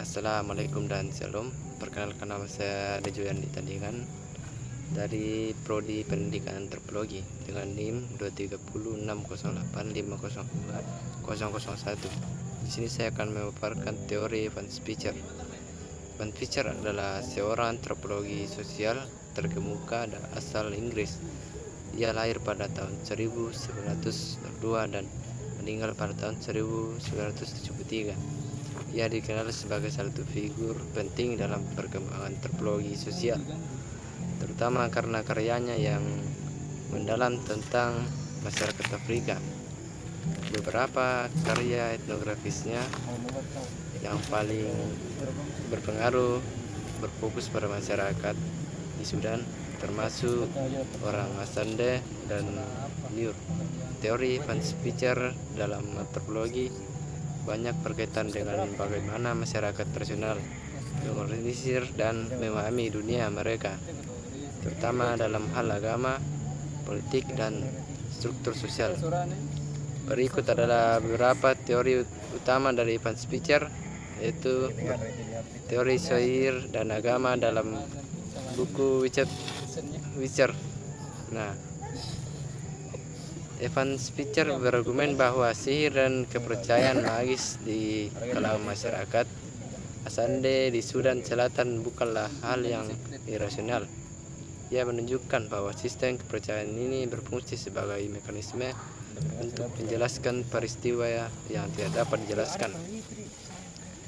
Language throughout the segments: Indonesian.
Assalamualaikum dan Shalom. Perkenalkan, nama saya Dejuan Ditandingan dari Prodi Pendidikan Antropologi dengan NIM 2306085020001. Di sini saya akan memaparkan teori Van Spijker. Van Spijker adalah seorang antropologi sosial terkemuka asal Inggris. Ia lahir pada tahun 1902 dan meninggal pada tahun 1973. Ia dikenal sebagai salah satu figur penting dalam perkembangan antropologi sosial, terutama karena karyanya yang mendalam tentang masyarakat Afrika. Beberapa karya etnografisnya yang paling berpengaruh berfokus pada masyarakat di Sudan, termasuk orang Asande dan Nur. Teori Van Spijker dalam antropologi banyak berkaitan dengan bagaimana masyarakat tradisional mengorganisir dan memahami dunia mereka, terutama dalam hal agama, politik, dan struktur sosial. Berikut adalah beberapa teori utama dari Van Spijker, yaitu teori sihir dan agama dalam buku Witcher. Van Spijker berargumen bahwa sihir dan kepercayaan magis di kalangan masyarakat Asande di Sudan Selatan bukanlah hal yang irasional. Ia menunjukkan bahwa sistem kepercayaan ini berfungsi sebagai mekanisme untuk menjelaskan peristiwa yang tidak dapat dijelaskan,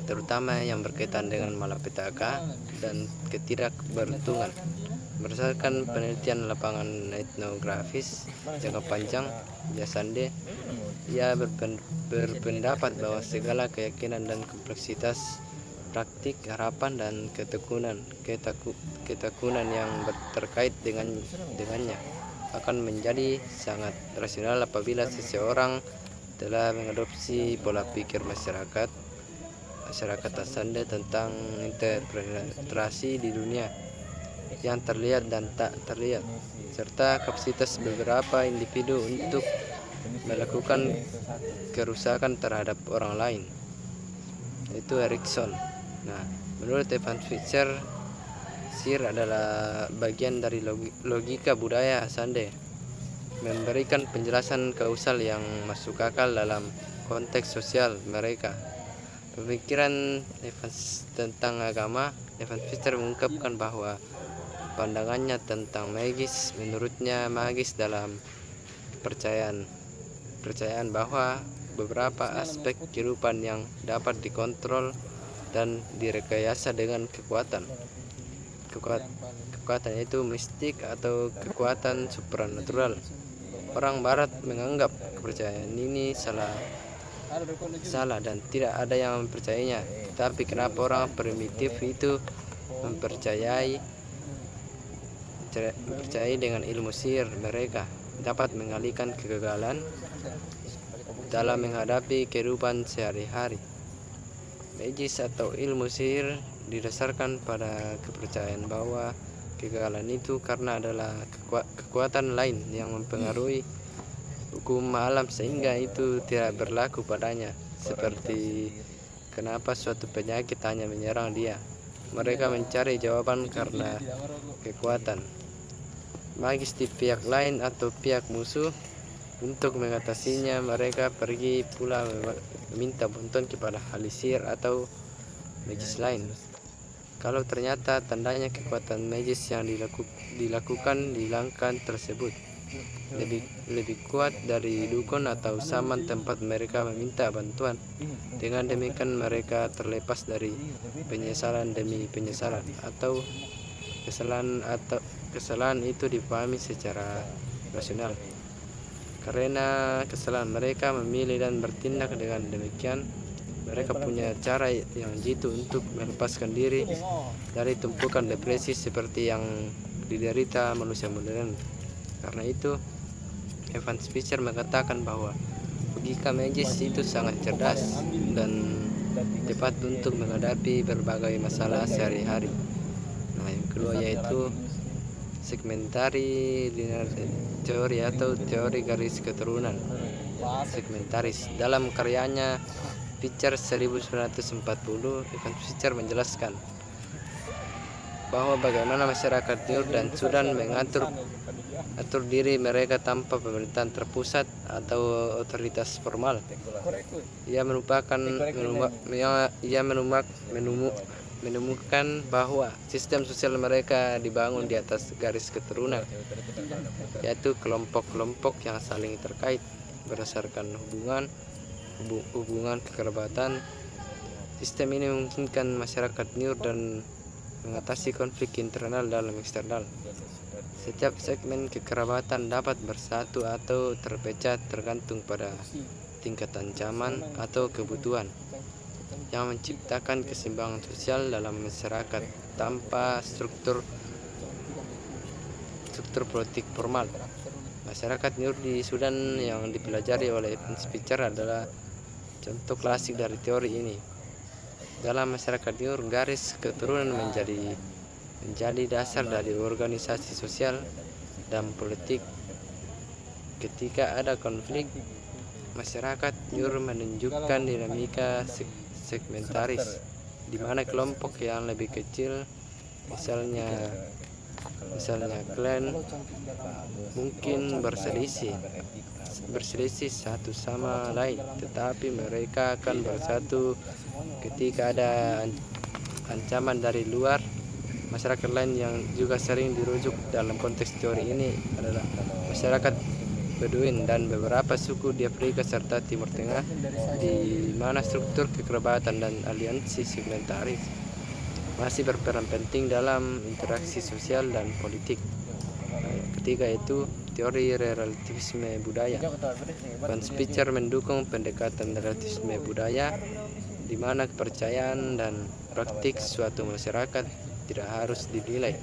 terutama yang berkaitan dengan malapetaka dan ketidakberuntungan. Berdasarkan penelitian lapangan etnografis jangka panjang di Asande, ia berpendapat bahwa segala keyakinan dan kompleksitas praktik, harapan, dan ketekunan yang terkait dengannya akan menjadi sangat rasional apabila seseorang telah mengadopsi pola pikir masyarakat Asande tentang interpretasi di dunia yang terlihat dan tak terlihat, serta kapasitas beberapa individu untuk melakukan kerusakan terhadap orang lain, yaitu Erikson. Menurut Van Spijker, sihir adalah bagian dari logika budaya Asande, memberikan penjelasan kausal yang masuk akal dalam konteks sosial mereka. Pemikiran Evans tentang agama, Van Spijker mengungkapkan bahwa pandangannya tentang magis, menurutnya magis dalam percayaan bahwa beberapa aspek kehidupan yang dapat dikontrol dan direkayasa dengan kekuatan itu mistik atau kekuatan supranatural. Orang Barat menganggap kepercayaan ini salah dan tidak ada yang mempercayainya. Tetapi kenapa orang primitif itu mempercayai dengan ilmu sihir mereka dapat mengalihkan kegagalan dalam menghadapi kehidupan sehari-hari? Magis atau ilmu sihir didasarkan pada kepercayaan bahwa kegagalan itu karena adalah kekuatan lain yang mempengaruhi hukum alam sehingga itu tidak berlaku padanya, seperti kenapa suatu penyakit hanya menyerang dia. Mereka mencari jawaban karena kekuatan magis di pihak lain atau pihak musuh. Untuk mengatasinya, mereka pergi pula meminta bantuan kepada ahli sihir atau magis lain. Kalau ternyata tandanya kekuatan magis yang dilakukan di langkah tersebut lebih kuat dari dukun atau saman tempat mereka meminta bantuan, dengan demikian mereka terlepas dari penyesalan demi penyesalan, atau kesalahan itu dipahami secara rasional. Karena kesalahan mereka memilih dan bertindak dengan demikian, mereka punya cara yang jitu untuk melepaskan diri dari tumpukan depresi seperti yang diderita manusia modern. Karena itu, Van Spijker mengatakan bahwa logika magis itu sangat cerdas dan tepat untuk menghadapi berbagai masalah sehari-hari. Yang kedua yaitu segmentari linear teori atau teori garis keturunan segmentaris. Dalam karyanya Spitzer 1940, Evans Spitzer menjelaskan bahwa bagaimana masyarakat New York dan Sudan mengatur diri mereka tanpa pemerintahan terpusat atau otoritas formal. Ia menemukan bahwa sistem sosial mereka dibangun di atas garis keturunan, yaitu kelompok-kelompok yang saling terkait berdasarkan hubungan kekerabatan. Sistem ini memungkinkan masyarakat New York dan mengatasi konflik internal dan eksternal. Setiap segmen kekerabatan dapat bersatu atau terpecah tergantung pada tingkat ancaman atau kebutuhan, yang menciptakan keseimbangan sosial dalam masyarakat tanpa struktur politik formal. Masyarakat New York di Sudan yang dipelajari oleh Evans Spitzer adalah contoh klasik dari teori ini. Dalam masyarakat New York, garis keturunan menjadi dasar dari organisasi sosial dan politik. Ketika ada konflik, masyarakat New York menunjukkan dinamika segmentaris, di mana kelompok yang lebih kecil, misalnya klan, mungkin berselisih satu sama lain, tetapi mereka akan bersatu ketika ada ancaman dari luar. Masyarakat lain yang juga sering dirujuk dalam konteks teori ini adalah masyarakat Beduin dan beberapa suku di Afrika serta Timur Tengah, di mana struktur kekerabatan dan aliansi segmentaris masih berperan penting dalam interaksi sosial dan politik. Ketika itu, teori relativisme budaya. Evans Spitzer mendukung pendekatan relativisme budaya, di mana kepercayaan dan praktik suatu masyarakat tidak harus dinilai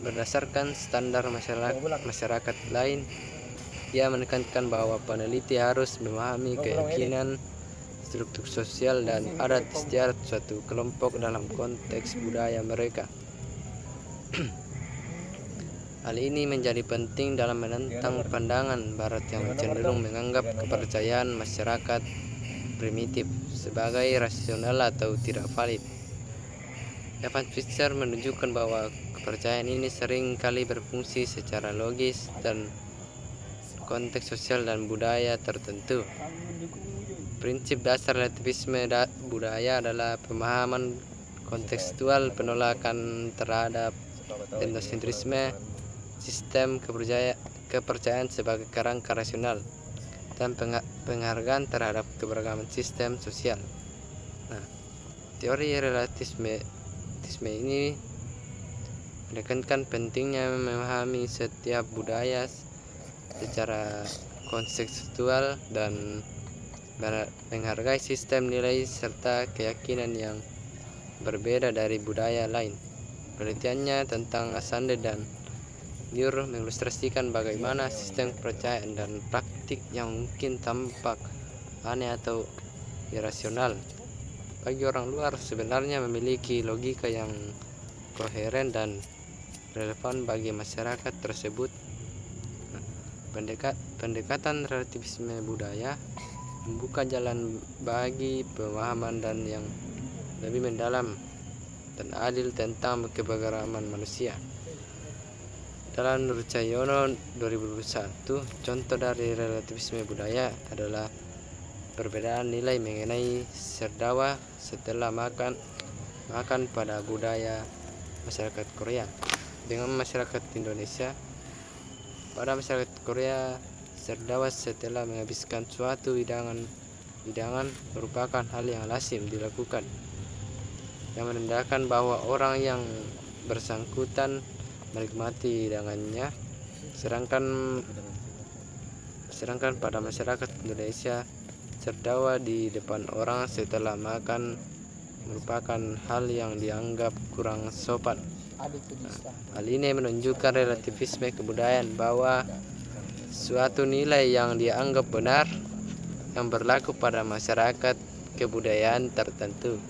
berdasarkan standar masyarakat lain. Ia menekankan bahwa peneliti harus memahami keyakinan, struktur sosial, dan adat istiadat suatu kelompok dalam konteks budaya mereka. Hal ini menjadi penting dalam menentang pandangan Barat yang cenderung menganggap kepercayaan masyarakat primitif sebagai rasional atau tidak valid. Evans Spitzer menunjukkan bahwa kepercayaan ini sering kali berfungsi secara logis dan konteks sosial dan budaya tertentu. Prinsip dasar relativisme budaya adalah pemahaman kontekstual, penolakan terhadap etnosentrisme, sistem kepercayaan sebagai kerangka rasional, dan penghargaan terhadap keberagaman sistem sosial. Teori relativisme ini menekankan pentingnya memahami setiap budaya secara kontekstual dan menghargai sistem nilai serta keyakinan yang berbeda dari budaya lain. Penelitiannya tentang Asande dan New York mengilustrasikan bagaimana sistem kepercayaan dan praktik yang mungkin tampak aneh atau irasional bagi orang luar sebenarnya memiliki logika yang koheren dan relevan bagi masyarakat tersebut. Pendekatan relativisme budaya membuka jalan bagi pemahaman dan yang lebih mendalam dan adil tentang keberagaman manusia. Dalam Nur Cahyono 2021, contoh dari relativisme budaya adalah perbedaan nilai mengenai serdawa setelah makan pada budaya masyarakat Korea dengan masyarakat Indonesia. Pada masyarakat Korea, serdawa setelah menghabiskan suatu hidangan merupakan hal yang lazim dilakukan, yang menandakan bahwa orang yang bersangkutan menikmati hidangannya. Sedangkan pada masyarakat Indonesia, serdawa di depan orang setelah makan merupakan hal yang dianggap kurang sopan. Hal ini menunjukkan relativisme kebudayaan, bahwa suatu nilai yang dianggap benar yang berlaku pada masyarakat kebudayaan tertentu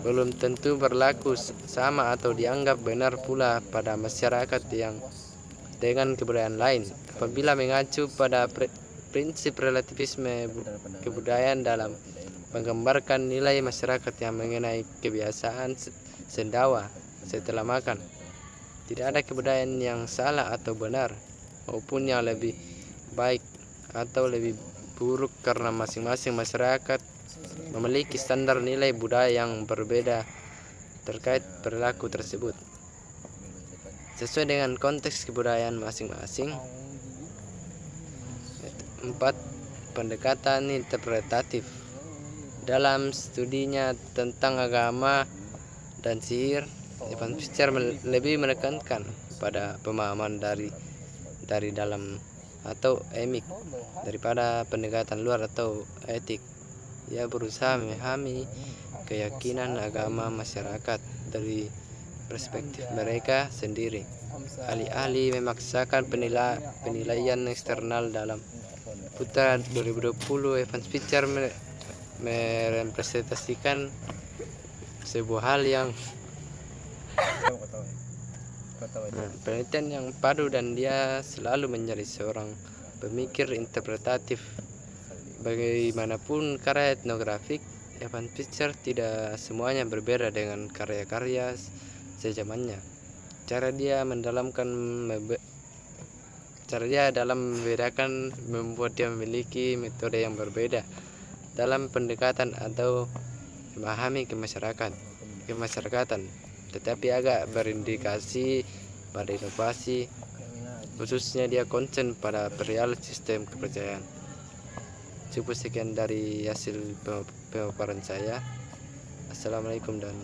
belum tentu berlaku sama atau dianggap benar pula pada masyarakat yang dengan kebudayaan lain. Apabila mengacu pada prinsip relativisme kebudayaan dalam menggambarkan nilai masyarakat yang mengenai kebiasaan sendawa setelah makan. Tidak ada kebudayaan yang salah atau benar, maupun yang lebih baik atau lebih buruk, karena masing-masing masyarakat memiliki standar nilai budaya yang berbeda terkait perilaku tersebut, sesuai dengan konteks kebudayaan masing-masing. 4. Pendekatan interpretatif. Dalam studinya tentang agama dan sihir, Evan Fischer lebih menekankan pada pemahaman dari dalam atau emik daripada pendekatan luar atau etik. Ia berusaha memahami keyakinan agama masyarakat dari perspektif mereka sendiri. Alih-alih memaksakan penilaian eksternal. Dalam Putra 2020, Evan Fischer merepresentasikan sebuah hal yang penelitian yang padu, dan dia selalu menjadi seorang pemikir interpretatif. Bagaimanapun karya etnografik Evan Fischer tidak semuanya berbeda dengan karya-karya sezamannya. Cara dia dalam membedakan membuat dia memiliki metode yang berbeda dalam pendekatan atau memahami kemasyarakatan, tetapi agak berindikasi pada inovasi. Khususnya dia konsen pada perihal sistem kepercayaan. Cukup sekian dari hasil pemaparan saya. Assalamualaikum dan